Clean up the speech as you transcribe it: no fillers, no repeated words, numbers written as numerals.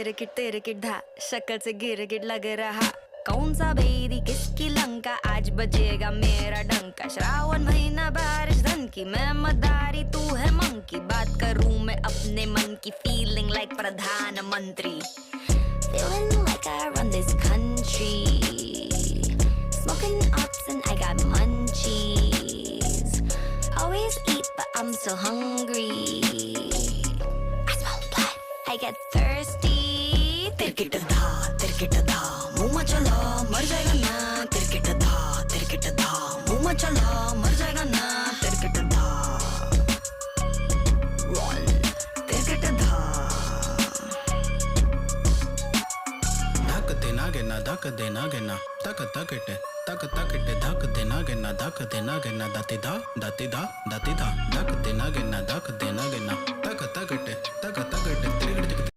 तेरे किट धा शक्ल से गिर लग रहा कौन सा बेरी किसकी लंका आज बजेगा मेरा डंका श्रावण महीना बारिश धन की मैं मदारी तू है मंकी बात करूं मैं अपने मन की फीलिंग लाइक प्रधानमंत्री feeling like I run this country smoking ups and I got munchies always eat but I'm so hungry I smell blood I get thirsty तिरकिट धा मुंह में चला मर जाएगा ना तिरकिट धा मुंह में चला मर जाएगा ना तिरकिट धा रन तिरकिट धा धक देना गिना तक तकटे धक देना गिना दाती दा धक देना गिना तक तकटे तिरकिट